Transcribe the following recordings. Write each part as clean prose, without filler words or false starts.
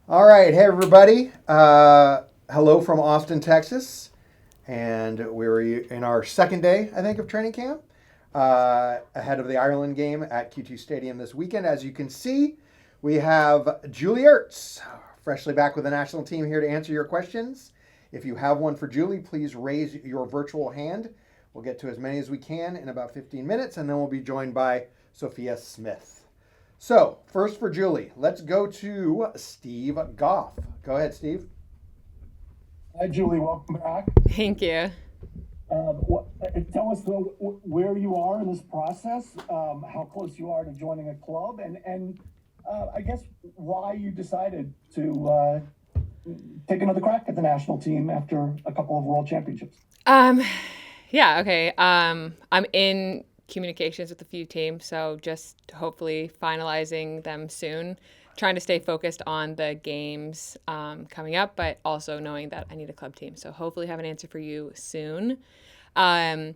All right, hey everybody. Hello from Austin, Texas, and we're in our second day, I think, of training camp ahead of the Ireland game at Q2 Stadium this weekend. As you can see, we have Julie Ertz, freshly back with the national team, here to answer your questions. If you have one for Julie, please raise your virtual hand. We'll get to as many as we can in about 15 minutes, and then we'll be joined by Sophia Smith. So, first for Julie, let's go to Steve Goff. Go ahead, Steve. Hi, Julie. Welcome back. Thank you. Tell us where you are in this process, how close you are to joining a club, and I guess why you decided to take another crack at the national team after a couple of world championships. Yeah, okay. I'm in communications with a few teams, so just hopefully finalizing them soon. Trying to stay focused on the games coming up, but also knowing that I need a club team. So hopefully have an answer for you soon. I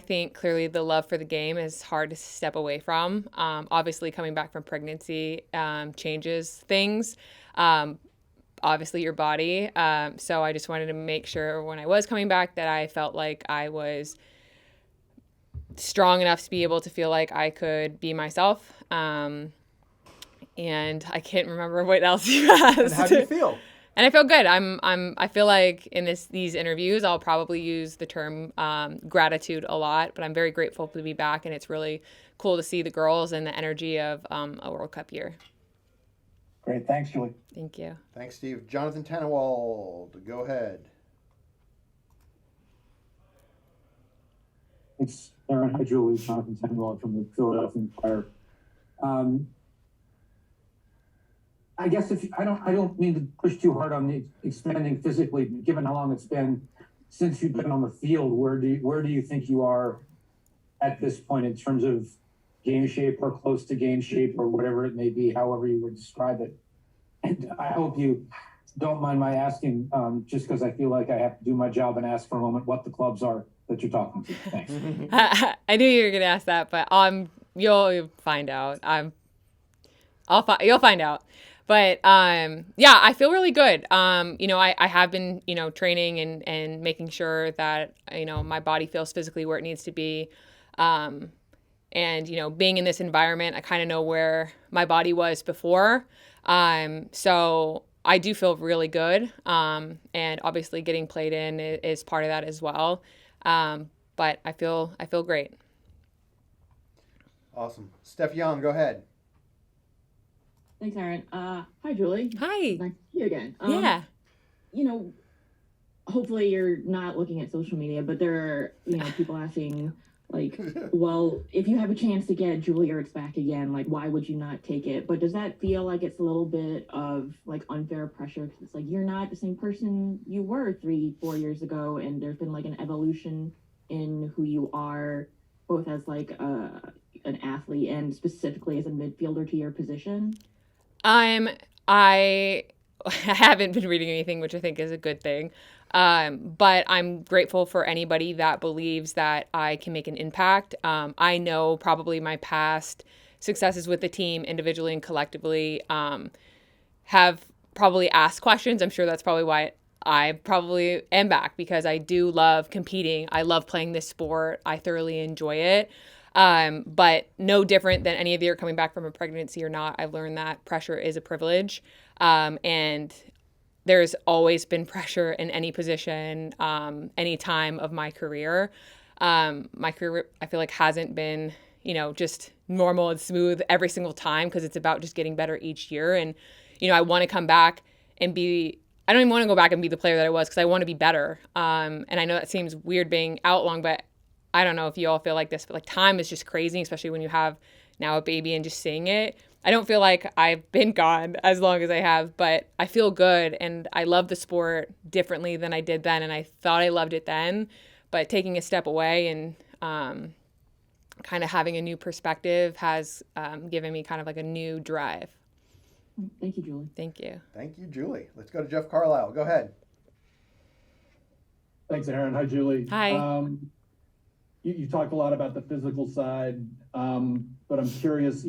think clearly the love for the game is hard to step away from. Obviously, coming back from pregnancy changes things. Obviously, your body. So I just wanted to make sure when I was coming back that I felt like I was strong enough to be able to feel like I could be myself. And I can't remember what else you asked. And how do you feel? And I feel good. I feel like in these interviews, I'll probably use the term gratitude a lot, but I'm very grateful to be back, and it's really cool to see the girls and the energy of a World Cup year. Great. Thanks, Julie. Thank you. Thanks, Steve. Jonathan Tannewald, go ahead. Thanks, Aaron. Hi, Julie. Jonathan Tannewald from the Philadelphia Inquirer. I guess I don't mean to push too hard on the expanding physically, but given how long it's been since you've been on the field, where do you think you are at this point in terms of game shape or close to game shape or whatever it may be, however you would describe it? And I hope you don't mind my asking, just because I feel like I have to do my job and ask for a moment what the clubs are that you're talking to. Thanks. I knew you were gonna ask that, but you'll find out. You'll find out. But yeah, I feel really good. I have been, training and making sure that, my body feels physically where it needs to be. And, being in this environment, I kind of know where my body was before. So I do feel really good. And obviously getting played in is part of that as well. But I feel great. Awesome. Steph Young, go ahead. Thanks, Aaron. Hi, Julie. Hi. Nice to see you again. Yeah. Hopefully you're not looking at social media, but there are, people asking, like, well, if you have a chance to get Julie Ertz back again, like, why would you not take it? But does that feel like it's a little bit of, like, unfair pressure? Because it's like, you're not the same person you were 3-4 years ago, and there's been, like, an evolution in who you are, both as, like, an athlete and specifically as a midfielder to your position. I haven't been reading anything, which I think is a good thing. But I'm grateful for anybody that believes that I can make an impact. I know probably my past successes with the team individually and collectively have probably asked questions. I'm sure that's probably why I probably am back, because I do love competing. I love playing this sport. I thoroughly enjoy it. But no different than any of you are coming back from a pregnancy or not. I've learned that pressure is a privilege. And there's always been pressure in any position, any time of my career. My career, I feel like, hasn't been, just normal and smooth every single time, because it's about just getting better each year. And, I want to come back and I don't even want to go back and be the player that I was, because I want to be better. And I know that seems weird being out long, but I don't know if you all feel like this, but like time is just crazy, especially when you have now a baby and just seeing it. I don't feel like I've been gone as long as I have, but I feel good, and I love the sport differently than I did then, and I thought I loved it then, but taking a step away and kind of having a new perspective has given me kind of like a new drive. Thank you, Julie. Thank you. Thank you, Julie. Let's go to Jeff Carlisle. Go ahead. Thanks, Aaron. Hi, Julie. Hi. You talked a lot about the physical side, but I'm curious,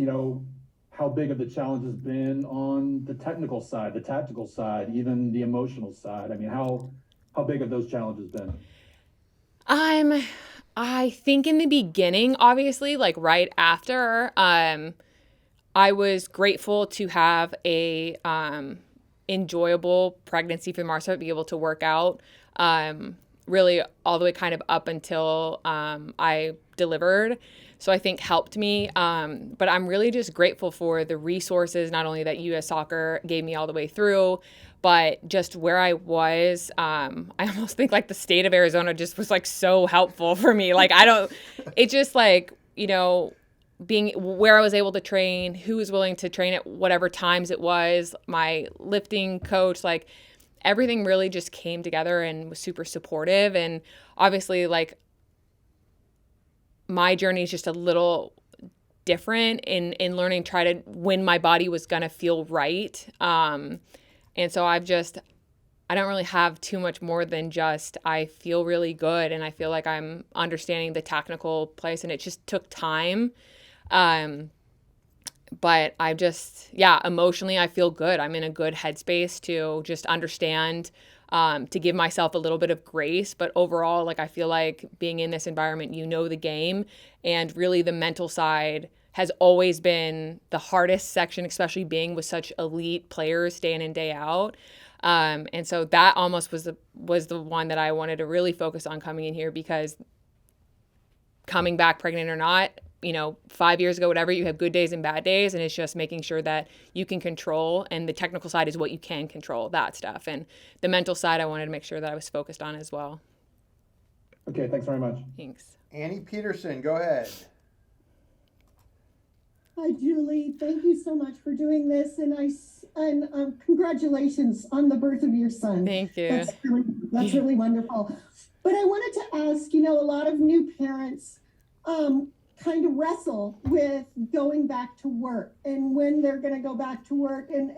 how big of the challenge has been on the technical side, the tactical side, even the emotional side. I mean, how big have those challenges been? I think in the beginning, obviously, like right after, I was grateful to have a enjoyable pregnancy for Martha, be able to work out really all the way kind of up until I delivered. So I think helped me. But I'm really just grateful for the resources, not only that US Soccer gave me all the way through, but just where I was. I almost think like the state of Arizona just was like so helpful for me. Like it's just like, being where I was able to train, who was willing to train at whatever times it was, my lifting coach, like everything really just came together and was super supportive. And obviously, like, my journey is just a little different in learning, try to when my body was going to feel right. And so I don't really have too much more than just, I feel really good. And I feel like I'm understanding the technical place, and it just took time. But emotionally, I feel good. I'm in a good headspace to just understand, to give myself a little bit of grace. But overall, like, I feel like being in this environment, the game, and really the mental side has always been the hardest section, especially being with such elite players day in and day out. And so that almost was the one that I wanted to really focus on coming in here, because coming back pregnant or not, 5 years ago, whatever, you have good days and bad days, and it's just making sure that you can control, and the technical side is what you can control, that stuff. And the mental side, I wanted to make sure that I was focused on as well. Okay, thanks very much. Thanks. Annie Peterson, go ahead. Hi, Julie. Thank you so much for doing this, and congratulations on the birth of your son. Thank you. That's really wonderful. But I wanted to ask, a lot of new parents kind of wrestle with going back to work and when they're going to go back to work, and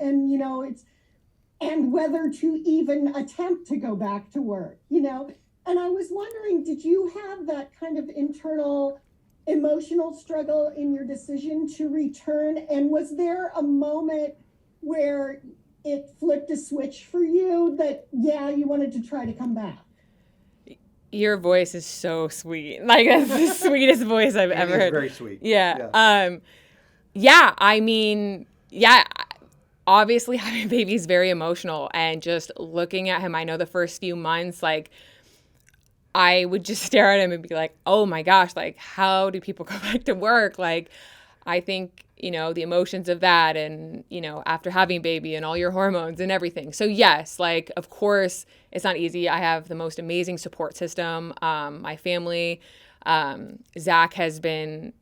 whether to even attempt to go back to work, And I was wondering, did you have that kind of internal emotional struggle in your decision to return? And was there a moment where it flipped a switch for you that, you wanted to try to come back? Your voice is so sweet. Like, that's the sweetest voice I've ever heard. Very sweet. Yeah. I mean, obviously having a baby is very emotional, and just looking at him, I know the first few months, like, I would just stare at him and be like, oh my gosh, like, how do people go back to work? Like, I think, the emotions of that, and, after having a baby and all your hormones and everything. So yes, like, of course it's not easy. I have the most amazing support system. My family, Zach has been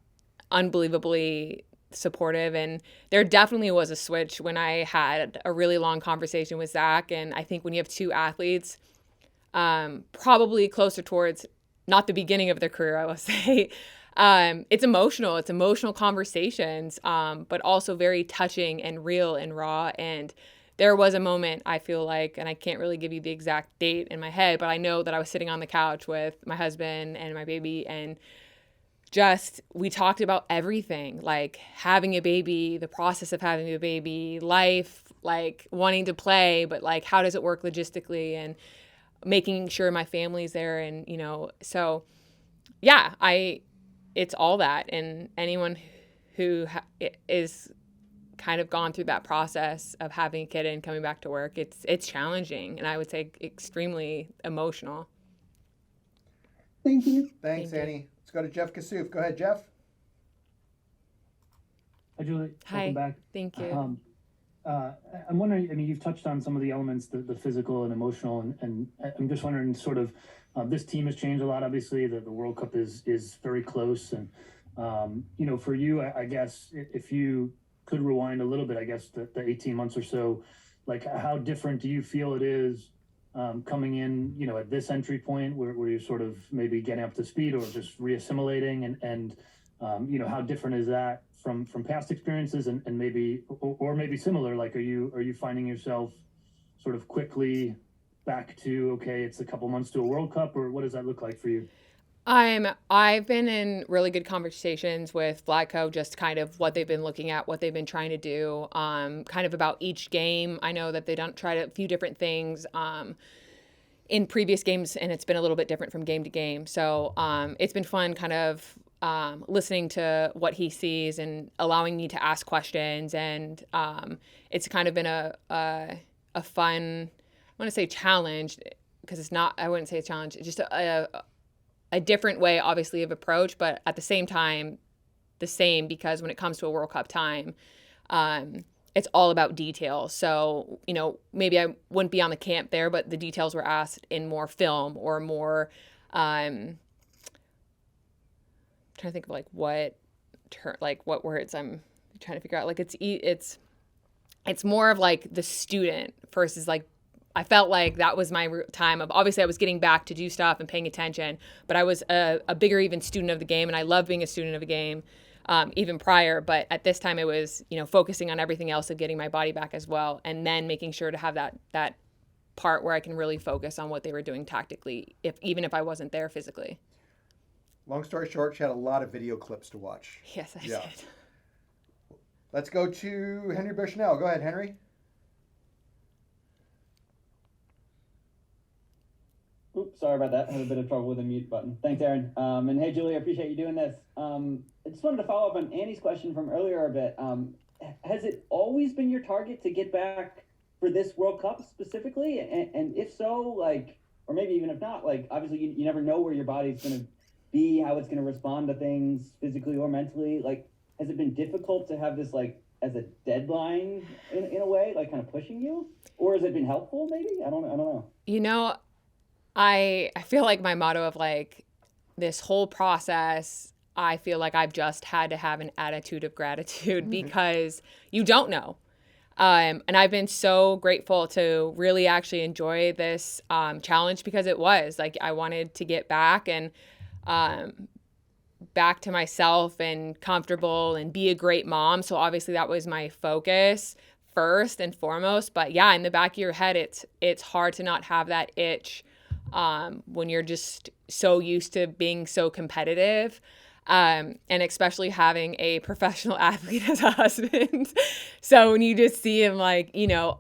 unbelievably supportive, and there definitely was a switch when I had a really long conversation with Zach. And I think when you have two athletes, probably closer towards not the beginning of their career, I will say, it's emotional conversations, but also very touching and real and raw. And there was a moment, I feel like, and I can't really give you the exact date in my head, but I know that I was sitting on the couch with my husband and my baby, and we talked about everything, like having a baby, the process of having a baby, life, like wanting to play, but like, how does it work logistically, and making sure my family's there. And, so yeah, it's all that. And anyone who is kind of gone through that process of having a kid and coming back to work, it's challenging, and I would say extremely emotional. Thank you. Thanks, Annie. Let's go to Jeff Kassouf. Go ahead, Jeff. Hi, Julie. Hi. Welcome back. Thank you. I'm wondering, I mean, you've touched on some of the elements, the physical and emotional, and I'm just wondering, sort of, this team has changed a lot. Obviously, the World Cup is very close, and for you, I guess, if you could rewind a little bit, I guess the 18 months or so, like, how different do you feel it is coming in, at this entry point where you're sort of maybe getting up to speed or just reassimilating, and how different is that from past experiences, and maybe or maybe similar? Like, are you finding yourself sort of quickly back to, okay, it's a couple months to a World Cup, or what does that look like for you? I've been in really good conversations with Vlatko, just kind of what they've been looking at, what they've been trying to do, kind of about each game. I know that they don't try a few different things in previous games, and it's been a little bit different from game to game. So it's been fun kind of listening to what he sees and allowing me to ask questions. And it's kind of been a fun, I want to say challenge, because it's not, I wouldn't say a challenge, it's just a different way, obviously, of approach, but at the same time, the same, because when it comes to a World Cup time, it's all about detail. So, maybe I wouldn't be on the camp there, but the details were asked in more film or more, I'm trying to think of what words I'm trying to figure out. Like it's more of like the student versus like, I felt like that was my time of, obviously I was getting back to do stuff and paying attention, but I was a bigger even student of the game, and I love being a student of the game even prior. But at this time it was, focusing on everything else of getting my body back as well, and then making sure to have that part where I can really focus on what they were doing tactically, even if I wasn't there physically. Long story short, she had a lot of video clips to watch. Yes, I did. Let's go to Henry Bushnell. Go ahead, Henry. Oops, sorry about that. I had a bit of trouble with the mute button. Thanks, Aaron. And hey, Julie, I appreciate you doing this. I just wanted to follow up on Annie's question from earlier a bit. Has it always been your target to get back for this World Cup specifically? And if so, or maybe even if not, obviously you never know where your body's going to be, how it's going to respond to things physically or mentally. Has it been difficult to have this as a deadline in a way, kind of pushing you? Or has it been helpful maybe? I don't know. I feel like my motto of this whole process, I feel like I've just had to have an attitude of gratitude because you don't know. And I've been so grateful to really actually enjoy this challenge, because it was I wanted to get back and back to myself and comfortable and be a great mom. So obviously that was my focus first and foremost. But yeah, in the back of your head, it's hard to not have that itch when you're just so used to being so competitive, and especially having a professional athlete as a husband. So when you just see him,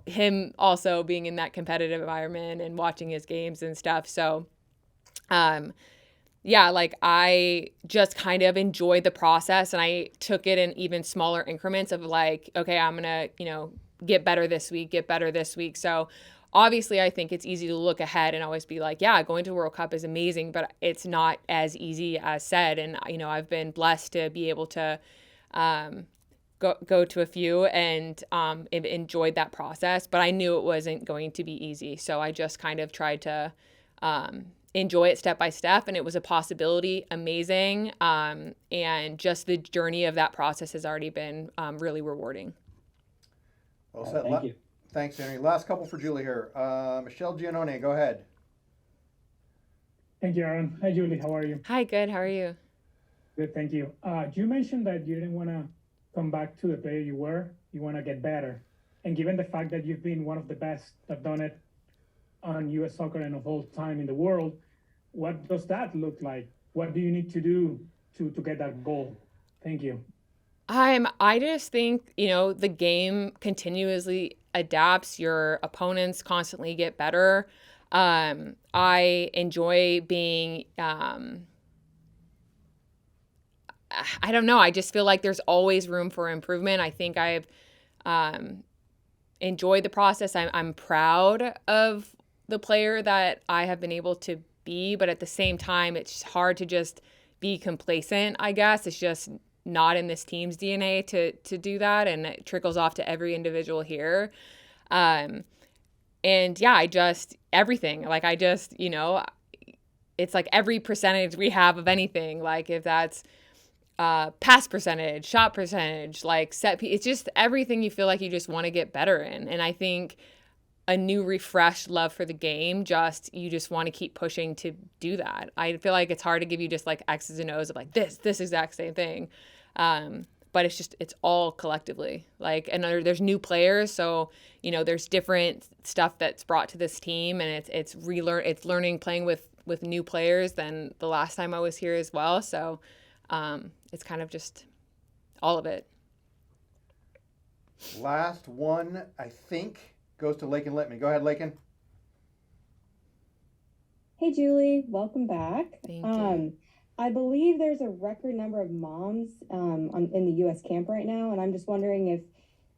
him also being in that competitive environment and watching his games and stuff. So, I just kind of enjoyed the process, and I took it in even smaller increments of okay, I'm going to, get better this week. So obviously, I think it's easy to look ahead and always be going to World Cup is amazing, but it's not as easy as said. And, I've been blessed to be able to go to a few and enjoyed that process, but I knew it wasn't going to be easy. So I just kind of tried to enjoy it step by step, and it was a possibility, amazing. And just the journey of that process has already been really rewarding. Well said. Thank you. Thanks, Henry. Last couple for Julie here. Michelle Giannone, go ahead. Thank you, Aaron. Hi, Julie. How are you? Hi, good. How are you? Good, thank you. You mentioned that you didn't want to come back to the player you were. You want to get better. And given the fact that you've been one of the best that have done it on U.S. soccer and of all time in the world, what does that look like? What do you need to do to get that goal? Thank you. I just think, the game continuously adapts. Your opponents constantly get better. I enjoy being, I don't know. I just feel like there's always room for improvement. I think I've enjoyed the process. I'm proud of the player that I have been able to be, but at the same time, it's hard to just be complacent, I guess. It's just not in this team's DNA to do that, and it trickles off to every individual here. And yeah, everything. It's every percentage we have of anything, if that's pass percentage, shot percentage, it's just everything you feel like you just want to get better in. And I think a new refreshed love for the game, you just want to keep pushing to do that. I feel like it's hard to give you just X's and O's of this exact same thing. But it's all collectively and there's new players. So, there's different stuff that's brought to this team, and it's learning, playing with with new players than the last time I was here as well. So it's kind of just all of it. Last one, I think, goes to Lakin Littman. Go ahead, Lakin. Hey, Julie, welcome back. Thank you. I believe there's a record number of moms in the U.S. camp right now, and I'm just wondering if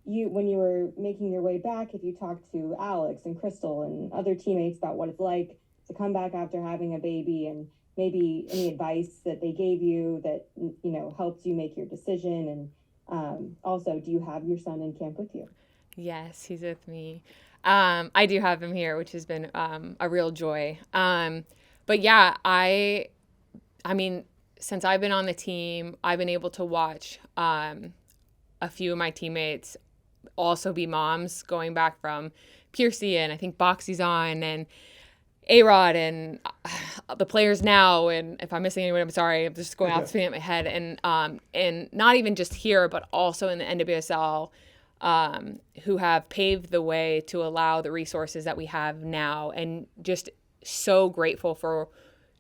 when you were making your way back, if you talked to Alex and Crystal and other teammates about what it's like to come back after having a baby, and maybe any advice that they gave you that, you know, helped you make your decision. And also, do you have your son in camp with you? Yes, he's with me. I do have him here, which has been a real joy. But yeah, I mean, since I've been on the team, I've been able to watch a few of my teammates also be moms, going back from Piercy, and I think Boxy's on, and A-Rod, and the players now. And if I'm missing anyone, I'm sorry. I'm just going off the top of my head. And not even just here, but also in the NWSL, who have paved the way to allow the resources that we have now, and just so grateful for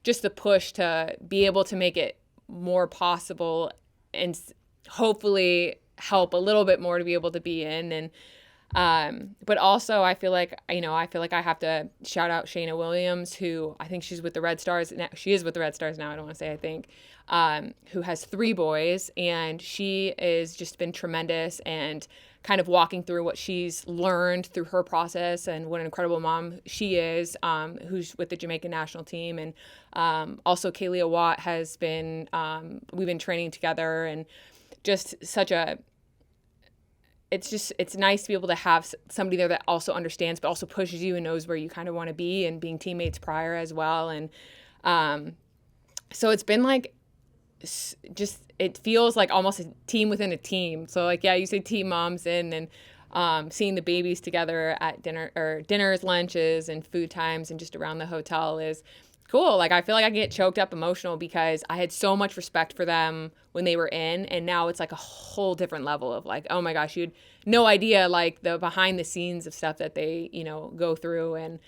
just the push to be able to make it more possible and hopefully help a little bit more to be able to be in. And but also I feel like I have to shout out Shayna Williams, who I think she's with the Red Stars now. She is with the Red Stars now. I don't want to say I think, who has 3 boys, and she has just been tremendous and kind of walking through what she's learned through her process, and what an incredible mom she is, who's with the Jamaican national team. And also Kaylia Watt has been, we've been training together, and just it's nice to be able to have somebody there that also understands, but also pushes you and knows where you kind of want to be, and being teammates prior as well. And so it's been like, just, it feels like almost a team within a team. So like, yeah, you say team moms in, and seeing the babies together at dinners, lunches, and food times, and just around the hotel is cool. Like, I feel like I get choked up emotional because I had so much respect for them when they were in, and now it's like a whole different level of like, oh my gosh, you had no idea like the behind the scenes of stuff that they, you know, go through. And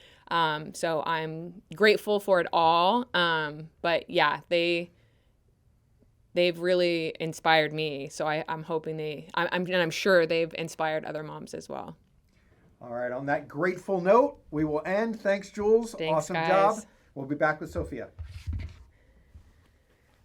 so I'm grateful for it all. But yeah, they've really inspired me. So I'm hoping I'm sure they've inspired other moms as well. All right, on that grateful note, we will end. Thanks, Jules. Thanks, awesome guys. job. We'll be back with Sophia.